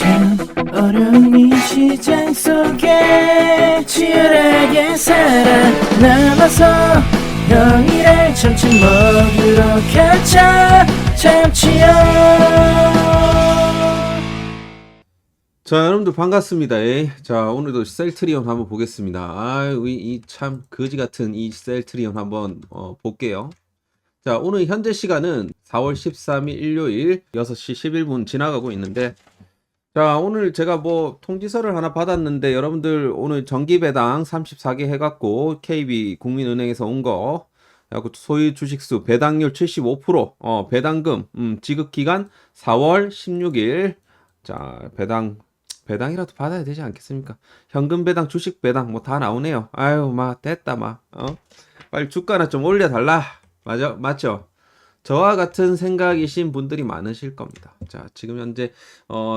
참 어려운 이 시장 속에 치열하게 살아남아서 너희를 점점 먹으러 가자 참치요. 자, 여러분들 반갑습니다. 자, 오늘도 셀트리온 한번 보겠습니다. 이 참 거지 같은 이 셀트리온 한번 볼게요. 자, 오늘 현재 시간은 4월 13일 일요일 6시 11분 지나가고 있는데, 자, 오늘 제가 뭐 통지서를 하나 받았는데, 여러분들 오늘 정기배당 34개 해갖고 KB 국민은행에서 온 거, 소유 주식수 배당률 75%, 배당금 지급기간 4월 16일. 자, 배당이라도 받아야 되지 않겠습니까? 현금 배당, 주식 배당 뭐 다 나오네요. 아유, 됐다, 빨리 주가나 좀 올려달라. 맞죠? 저와 같은 생각이신 분들이 많으실 겁니다. 자, 지금 현재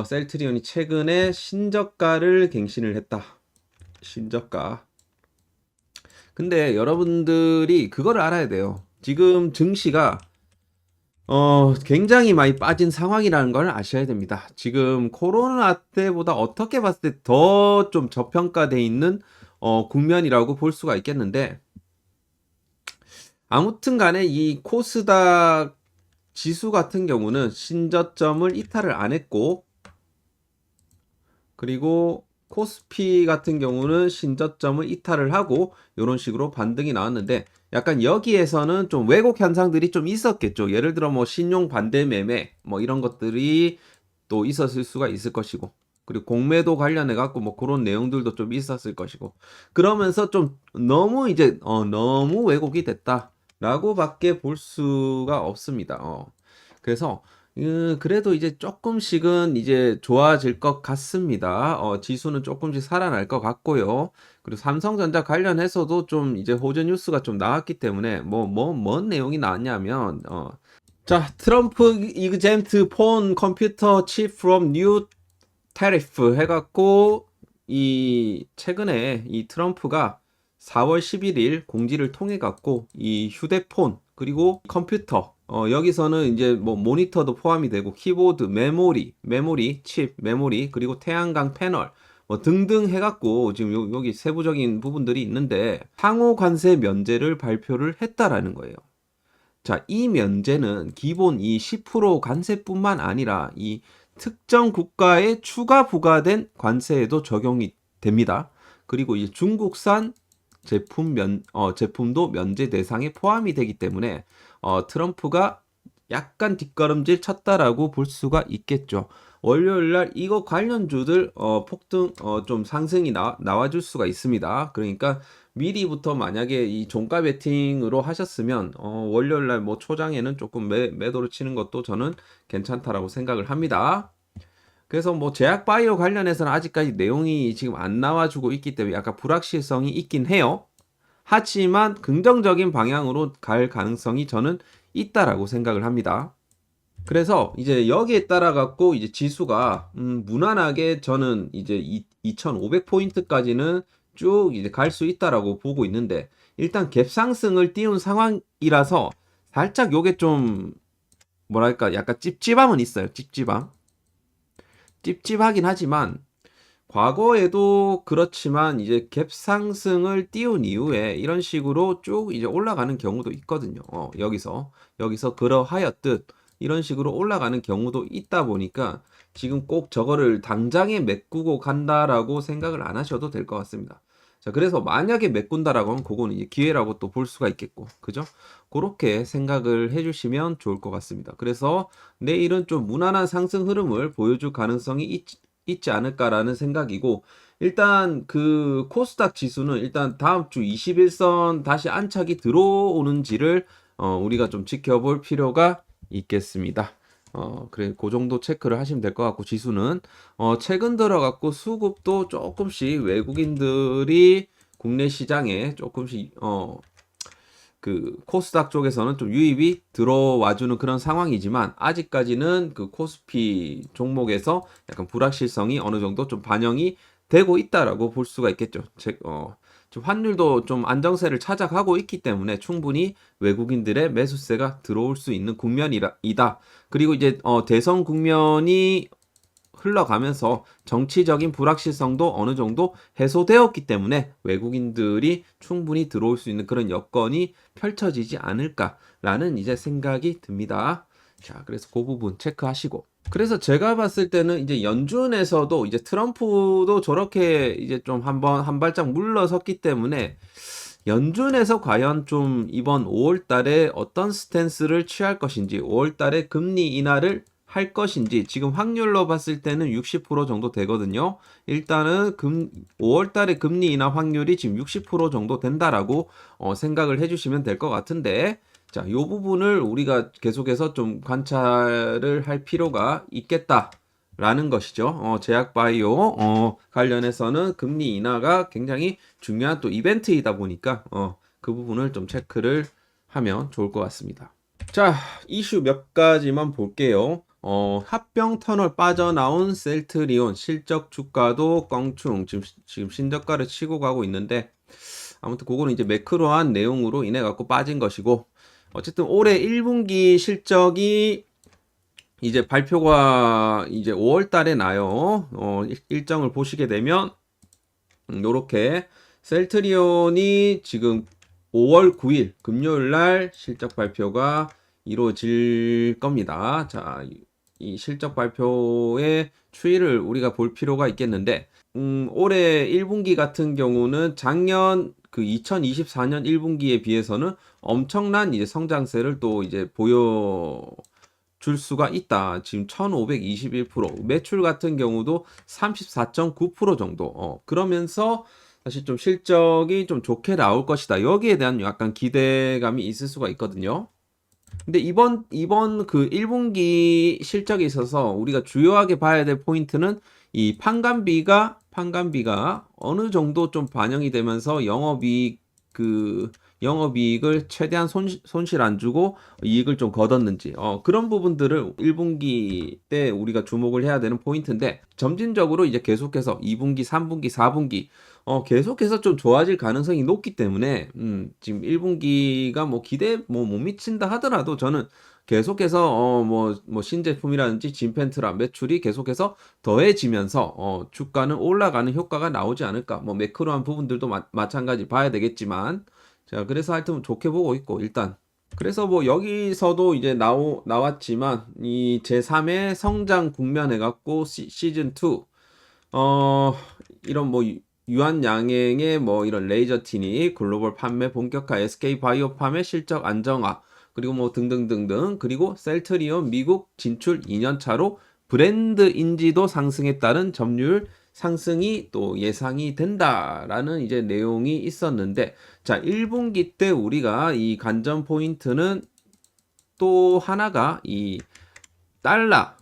셀트리온이 최근에 신저가를 갱신을 했다. 신저가. 근데 여러분들이 그거를 알아야 돼요. 지금 증시가 굉장히 많이 빠진 상황이라는 걸 아셔야 됩니다. 지금 코로나 때보다 어떻게 봤을 때 더 좀 저평가돼 있는 국면이라고 볼 수가 있겠는데, 아무튼 간에 이 코스닥 지수 같은 경우는 신저점을 이탈을 안 했고, 그리고 코스피 같은 경우는 신저점을 이탈을 하고 이런 식으로 반등이 나왔는데, 약간 여기에서는 좀 왜곡 현상들이 좀 있었겠죠. 예를 들어 뭐 신용 반대 매매 뭐 이런 것들이 또 있었을 수가 있을 것이고, 그리고 공매도 관련해 갖고 뭐 그런 내용들도 좀 있었을 것이고, 그러면서 좀 너무 이제 너무 왜곡이 됐다라고 밖에 볼 수가 없습니다. 그래서 그래도 이제 조금씩은 이제 좋아질 것 같습니다. 지수는 조금씩 살아날 것 같고요. 그리고 삼성전자 관련해서도 좀 이제 호재 뉴스가 좀 나왔기 때문에 뭔 내용이 나왔냐면, 자, 트럼프 exempt phone computer chip from new tariff 해갖고, 이 최근에 이 트럼프가 4월 11일 공지를 통해 갖고 이 휴대폰 그리고 컴퓨터, 여기서는 이제 뭐 모니터도 포함이 되고 키보드, 메모리, 칩, 메모리, 그리고 태양광 패널 뭐 등등 해갖고 지금 여기 세부적인 부분들이 있는데, 상호 관세 면제를 발표를 했다라는 거예요. 자, 이 면제는 기본 이 10% 관세뿐만 아니라 이 특정 국가에 추가 부과된 관세에도 적용이 됩니다. 그리고 이 중국산 제품도 면제 대상에 포함이 되기 때문에 트럼프가 약간 뒷걸음질 쳤다라고 볼 수가 있겠죠. 월요일날 이거 관련주들 폭등 좀 상승이 나와줄 수가 있습니다. 그러니까 미리부터 만약에 이 종가 베팅으로 하셨으면 월요일날 뭐 초장에는 조금 매도를 치는 것도 저는 괜찮다라고 생각을 합니다. 그래서 뭐 제약 바이오 관련해서는 아직까지 내용이 지금 안 나와주고 있기 때문에 약간 불확실성이 있긴 해요. 하지만 긍정적인 방향으로 갈 가능성이 저는 있다라고 생각을 합니다. 그래서 이제 여기에 따라 갖고 이제 지수가 무난하게 저는 이제 2,500포인트까지는 쭉 이제 갈 수 있다라고 보고 있는데, 일단 갭 상승을 띄운 상황이라서 살짝 요게 좀 뭐랄까 약간 찝찝함은 있어요. 찝찝하긴 하지만, 과거에도 그렇지만 이제 갭 상승을 띄운 이후에 이런 식으로 쭉 이제 올라가는 경우도 있거든요. 여기서 그러하였듯 이런 식으로 올라가는 경우도 있다 보니까 지금 꼭 저거를 당장에 메꾸고 간다라고 생각을 안 하셔도 될 것 같습니다. 자, 그래서 만약에 메꾼다라고 하면 그거는 이제 기회라고 또 볼 수가 있겠고, 그죠? 그렇게 생각을 해주시면 좋을 것 같습니다. 그래서 내일은 좀 무난한 상승 흐름을 보여줄 가능성이 있지 않을까라는 생각이고, 일단 그 코스닥 지수는 일단 다음 주 21선 다시 안착이 들어오는지를 우리가 좀 지켜볼 필요가 있겠습니다. 그래, 그 정도 체크를 하시면 될 것 같고, 지수는 최근 들어갖고 수급도 조금씩 외국인들이 국내 시장에 조금씩 그 코스닥 쪽에서는 좀 유입이 들어와주는 그런 상황이지만, 아직까지는 그 코스피 종목에서 약간 불확실성이 어느 정도 좀 반영이 되고 있다라고 볼 수가 있겠죠. 좀 환율도 좀 안정세를 찾아가고 있기 때문에 충분히 외국인들의 매수세가 들어올 수 있는 국면이다. 그리고 이제 대선 국면이 흘러가면서 정치적인 불확실성도 어느 정도 해소되었기 때문에 외국인들이 충분히 들어올 수 있는 그런 여건이 펼쳐지지 않을까라는 이제 생각이 듭니다. 자, 그래서 그 부분 체크하시고. 그래서 제가 봤을 때는 이제 연준에서도 이제 트럼프도 저렇게 이제 좀 한 발짝 물러섰기 때문에 연준에서 과연 좀 이번 5월 달에 어떤 스탠스를 취할 것인지, 5월 달에 금리 인하를 할 것인지, 지금 확률로 봤을 때는 60% 정도 되거든요. 일단은 5월 달에 금리 인하 확률이 지금 60% 정도 된다라고 생각을 해주시면 될 것 같은데, 자, 요 부분을 우리가 계속해서 좀 관찰을 할 필요가 있겠다라는 것이죠. 제약바이오 관련해서는 금리 인하가 굉장히 중요한 또 이벤트이다 보니까 그 부분을 좀 체크를 하면 좋을 것 같습니다. 자, 이슈 몇 가지만 볼게요. 합병 터널 빠져나온 셀트리온 실적 주가도 껑충 지금 신저가를 치고 가고 있는데, 아무튼 그거는 이제 매크로한 내용으로 인해 갖고 빠진 것이고, 어쨌든 올해 1분기 실적이 이제 발표가 이제 5월 달에 나요. 일정을 보시게 되면 요렇게 셀트리온이 지금 5월 9일 금요일 날 실적 발표가 이루어질 겁니다. 자, 이 실적 발표의 추이를 우리가 볼 필요가 있겠는데, 올해 1분기 같은 경우는 작년 그 2024년 1분기에 비해서는 엄청난 이제 성장세를 또 이제 보여줄 수가 있다. 지금 1521%, 매출 같은 경우도 34.9% 정도. 그러면서 사실 좀 실적이 좀 좋게 나올 것이다. 여기에 대한 약간 기대감이 있을 수가 있거든요. 근데 이번 그 1분기 실적에 있어서 우리가 주요하게 봐야 될 포인트는 이 판관비가 어느 정도 좀 반영이 되면서 영업이익을 최대한 손실 안 주고 이익을 좀 거뒀는지 그런 부분들을 1분기 때 우리가 주목을 해야 되는 포인트인데, 점진적으로 이제 계속해서 2분기, 3분기, 4분기 계속해서 좀 좋아질 가능성이 높기 때문에 지금 1분기가 뭐 기대 못 미친다 하더라도 저는 계속해서 뭐 신제품이라든지 진펜트라 매출이 계속해서 더해지면서 주가는 올라가는 효과가 나오지 않을까. 뭐 매크로한 부분들도 마찬가지 봐야 되겠지만, 자, 그래서 하여튼 좋게 보고 있고, 일단 그래서 뭐 여기서도 이제 나왔지만 이 제3의 성장 국면해 갖고 시즌 2 이런 뭐 유한양행의 뭐 이런 레이저티니 글로벌 판매 본격화, SK 바이오팜의 실적 안정화, 그리고 뭐 등등등등, 그리고 셀트리온 미국 진출 2년 차로 브랜드 인지도 상승에 따른 점유율 상승이 또 예상이 된다라는 이제 내용이 있었는데, 자, 1분기 때 우리가 이 관전 포인트는 또 하나가 이 달러.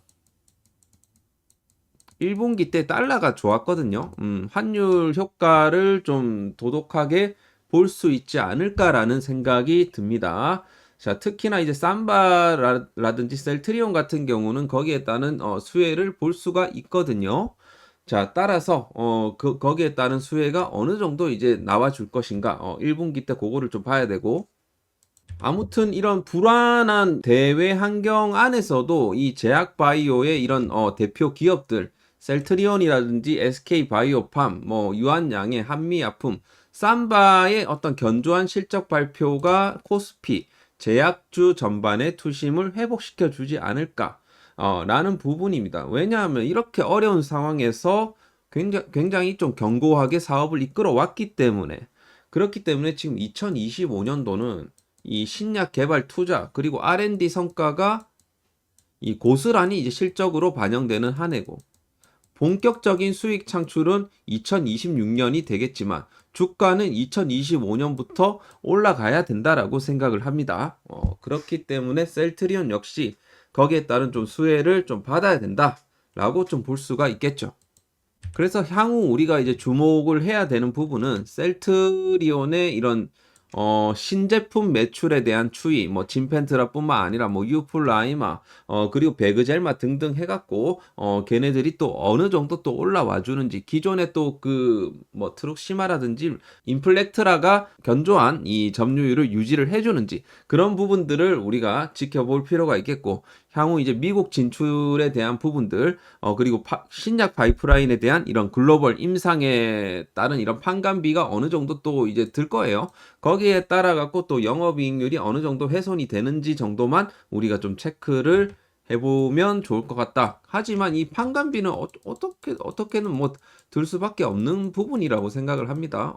1분기 때 달러가 좋았거든요. 환율 효과를 좀 도독하게 볼 수 있지 않을까라는 생각이 듭니다. 자, 특히나 이제 삼바라든지 셀트리온 같은 경우는 거기에 따른 수혜를 볼 수가 있거든요. 자, 따라서 거기에 따른 수혜가 어느 정도 이제 나와 줄 것인가, 1분기 때 그거를 좀 봐야 되고, 아무튼 이런 불안한 대외 환경 안에서도 이 제약바이오의 이런 대표 기업들, 셀트리온이라든지 SK 바이오팜, 뭐 유한양행, 한미약품, 삼바의 어떤 견조한 실적 발표가 코스피, 제약주 전반의 투심을 회복시켜 주지 않을까 라는 부분입니다. 왜냐하면 이렇게 어려운 상황에서 굉장히 좀 견고하게 사업을 이끌어 왔기 때문에, 그렇기 때문에 지금 2025년도는 이 신약 개발 투자 그리고 R&D 성과가 이 고스란히 이제 실적으로 반영되는 한 해고, 본격적인 수익 창출은 2026년이 되겠지만 주가는 2025년부터 올라가야 된다라고 생각을 합니다. 그렇기 때문에 셀트리온 역시 거기에 따른 좀 수혜를 좀 받아야 된다라고 좀 볼 수가 있겠죠. 그래서 향후 우리가 이제 주목을 해야 되는 부분은 셀트리온의 이런 신제품 매출에 대한 추이, 뭐 진펜트라뿐만 아니라 뭐 유플라이마, 그리고 배그젤마 등등 해갖고 걔네들이 또 어느 정도 또 올라와 주는지, 기존에 또 그 뭐 트룩시마라든지 인플렉트라가 견조한 이 점유율을 유지를 해주는지, 그런 부분들을 우리가 지켜볼 필요가 있겠고, 향후 이제 미국 진출에 대한 부분들, 그리고 신약 파이프라인에 대한 이런 글로벌 임상에 따른 이런 판관비가 어느 정도 또 이제 들 거예요. 거기에 따라 갖고 또 영업이익률이 어느 정도 훼손이 되는지 정도만 우리가 좀 체크를 해보면 좋을 것 같다. 하지만 이 판관비는 어떻게는 뭐 들 수밖에 없는 부분이라고 생각을 합니다.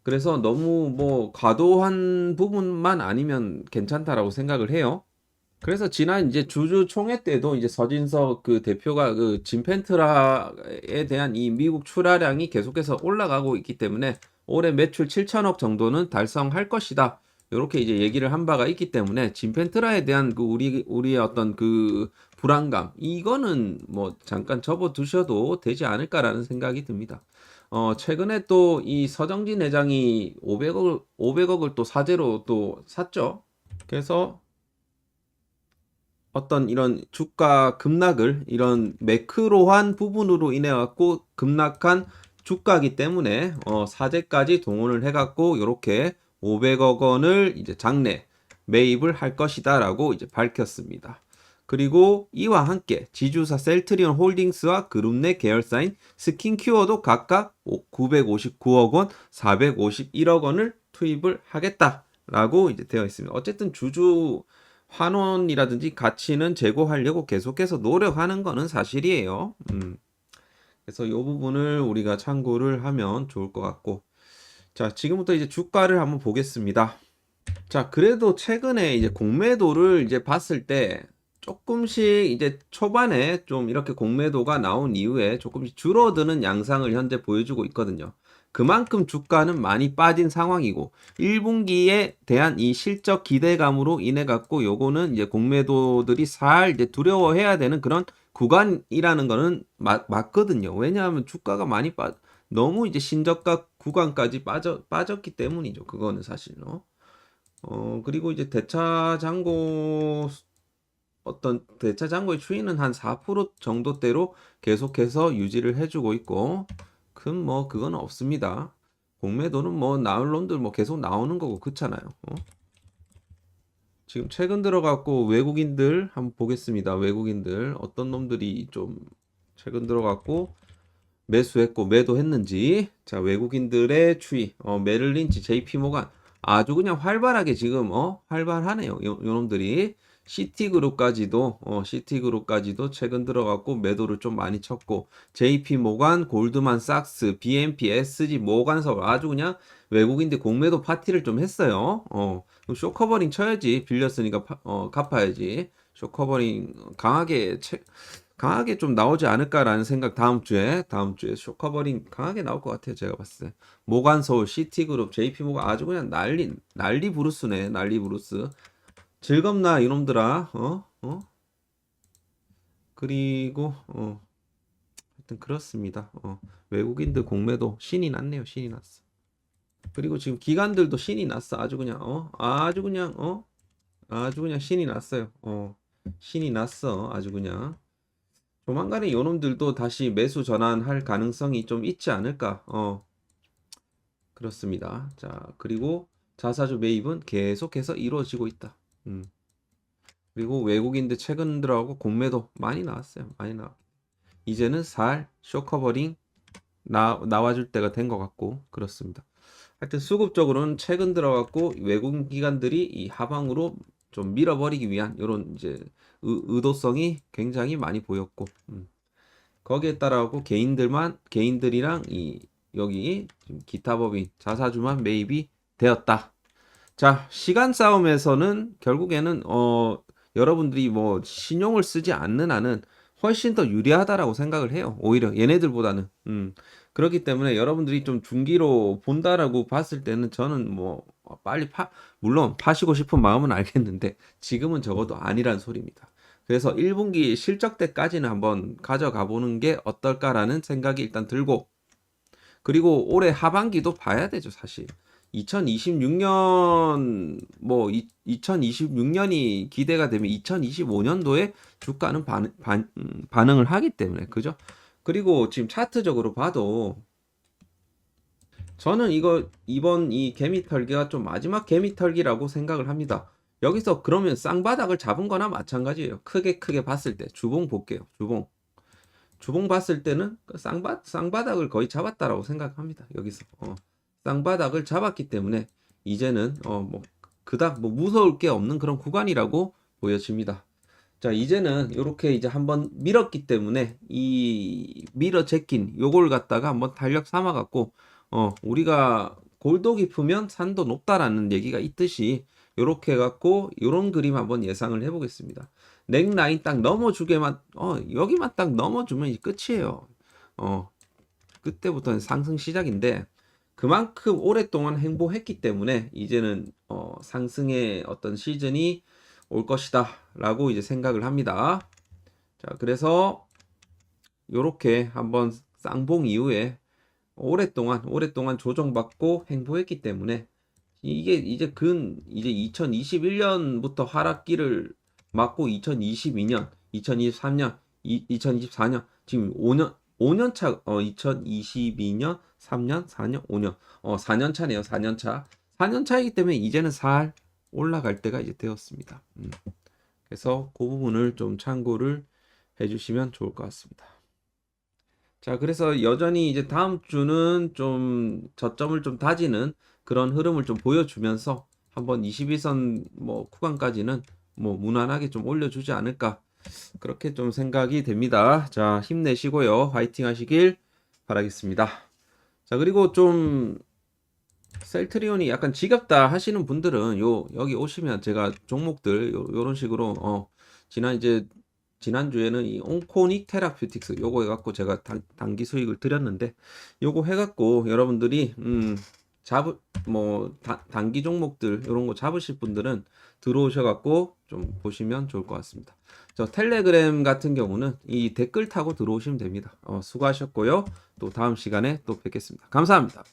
그래서 너무 뭐 과도한 부분만 아니면 괜찮다라고 생각을 해요. 그래서 지난 이제 주주총회 때도 이제 서진석 그 대표가 그 진펜트라에 대한 이 미국 출하량이 계속해서 올라가고 있기 때문에 올해 매출 7천억 정도는 달성할 것이다. 이렇게 이제 얘기를 한 바가 있기 때문에 진펜트라에 대한 그 우리의 어떤 그 불안감 이거는 뭐 잠깐 접어 두셔도 되지 않을까라는 생각이 듭니다. 최근에 또 이 서정진 회장이 500억을 또 사재로 또 샀죠. 그래서 어떤 이런 주가 급락을 이런 매크로한 부분으로 인해 갖고 급락한 주가기 때문에 사재까지 동원을 해 갖고 이렇게 500억 원을 이제 장내 매입을 할 것이다라고 이제 밝혔습니다. 그리고 이와 함께 지주사 셀트리온 홀딩스와 그룹 내 계열사인 스킨큐어도 각각 959억 원, 451억 원을 투입을 하겠다라고 이제 되어 있습니다. 어쨌든 주주 환원이라든지 가치는 제고하려고 계속해서 노력하는 거는 사실이에요. 그래서 이 부분을 우리가 참고를 하면 좋을 것 같고. 자, 지금부터 이제 주가를 한번 보겠습니다. 자, 그래도 최근에 이제 공매도를 이제 봤을 때 조금씩 이제 초반에 좀 이렇게 공매도가 나온 이후에 조금씩 줄어드는 양상을 현재 보여주고 있거든요. 그만큼 주가는 많이 빠진 상황이고 1분기에 대한 이 실적 기대감으로 인해 갖고 요거는 이제 공매도들이 살 이제 두려워해야 되는 그런 구간이라는 거는 맞거든요. 왜냐하면 주가가 많이 너무 이제 신저가 구간까지 빠졌기 때문이죠. 그거는 사실로. 그리고 이제 대차장고의 추이는 한 4% 정도대로 계속해서 유지를 해주고 있고, 그건 없습니다. 공매도는 뭐 나올 놈들 뭐 계속 나오는 거고 그렇잖아요. 지금 최근 들어갖고 외국인들 한번 보겠습니다. 외국인들 어떤 놈들이 좀 최근 들어갖고 매수했고 매도했는지. 자, 외국인들의 추이, 메릴 린치, JP 모간 아주 그냥 활발하게 지금 활발하네요. 요 놈들이 시티그룹까지도 최근 들어갔고 매도를 좀 많이 쳤고, JP 모간, 골드만삭스, BNP, SG, 모간서울 아주 그냥 외국인들 공매도 파티를 좀 했어요. 쇼커버링 쳐야지. 빌렸으니까 갚아야지. 쇼커버링 강하게 좀 나오지 않을까라는 생각. 다음 주에 쇼커버링 강하게 나올 것 같아요. 제가 봤을 때 모간서울, 시티그룹, JP모간 아주 그냥 난리 부르스네. 난리 부르스. 즐겁나 이놈들아. 그리고 하여튼 그렇습니다. 외국인들 공매도 신이 났네요. 신이 났어. 그리고 지금 기관들도 신이 났어. 아주 그냥 아주 그냥 신이 났어요. 신이 났어. 아주 그냥. 조만간에 요놈들도 다시 매수 전환할 가능성이 좀 있지 않을까. 그렇습니다. 자, 그리고 자사주 매입은 계속해서 이루어지고 있다. 그리고 외국인들 최근 들어가고 공매도 많이 나왔어요. 많이 나와. 이제는 쇼커버링 나와줄 때가 된 것 같고 그렇습니다. 하여튼 수급적으로는 최근 들어갔고 외국인 기관들이 이 하방으로 좀 밀어버리기 위한 이런 이제 의도성이 굉장히 많이 보였고, 거기에 따라서 개인들이랑 여기 기타 법인 자사주만 매입이 되었다. 자, 시간 싸움에서는 결국에는 여러분들이 뭐 신용을 쓰지 않는 한은 훨씬 더 유리하다라고 생각을 해요. 오히려 얘네들보다는. 그렇기 때문에 여러분들이 좀 중기로 본다라고 봤을 때는 저는 뭐 빨리 물론 파시고 싶은 마음은 알겠는데 지금은 적어도 아니란 소리입니다. 그래서 1분기 실적 때까지는 한번 가져가 보는 게 어떨까라는 생각이 일단 들고, 그리고 올해 하반기도 봐야 되죠. 사실 2026년 2026년이 기대가 되면 2025년도에 주가는 반응을 하기 때문에, 그죠? 그리고 지금 차트적으로 봐도 저는 이번 이 개미털기가 좀 마지막 개미털기라고 생각을 합니다. 여기서 그러면 쌍바닥을 잡은 거나 마찬가지예요. 크게 봤을 때 주봉 볼게요. 주봉 봤을 때는 그 쌍바닥을 거의 잡았다라고 생각합니다. 여기서 쌍바닥을 잡았기 때문에 이제는 뭐 그닥 뭐 무서울 게 없는 그런 구간이라고 보여집니다. 자, 이제는 이렇게 이제 한번 밀었기 때문에 이 밀어 제낀 요걸 갖다가 한번 탄력 삼아 갖고 우리가 골도 깊으면 산도 높다라는 얘기가 있듯이 요렇게 해갖고 요런 그림 한번 예상을 해보겠습니다. 넥라인 딱 넘어주게만 여기만 딱 넘어주면 이제 끝이에요. 그때부터는 상승 시작인데 그만큼 오랫동안 행보했기 때문에 이제는 상승의 어떤 시즌이 올 것이다 라고 이제 생각을 합니다. 자, 그래서 요렇게 한번 쌍봉 이후에 오랫동안 조정받고 행보했기 때문에 이게 이제 2021년부터 하락기를 맞고 2022년, 2023년, 2024년 지금 5년 차 2022년, 3년, 4년, 5년 4년 차네요. 4년 차. 4년 차이기 때문에 이제는 살 올라갈 때가 이제 되었습니다. 그래서 그 부분을 좀 참고를 해주시면 좋을 것 같습니다. 자, 그래서 여전히 이제 다음 주는 좀 저점을 좀 다지는 그런 흐름을 좀 보여주면서 한번 21선 뭐 구간까지는 뭐 무난하게 좀 올려주지 않을까 그렇게 좀 생각이 됩니다. 자, 힘내시고요. 화이팅 하시길 바라겠습니다. 자, 그리고 좀 셀트리온이 약간 지겹다 하시는 분들은 여기 오시면 제가 종목들 요런 식으로 지난주에는 이 온코닉 테라퓨틱스 요거 해갖고 제가 단기 수익을 드렸는데 요거 해갖고 여러분들이 단기 종목들 요런 거 잡으실 분들은 들어오셔갖고 좀 보시면 좋을 것 같습니다. 저 텔레그램 같은 경우는 이 댓글 타고 들어오시면 됩니다. 수고하셨고요. 또 다음 시간에 또 뵙겠습니다. 감사합니다.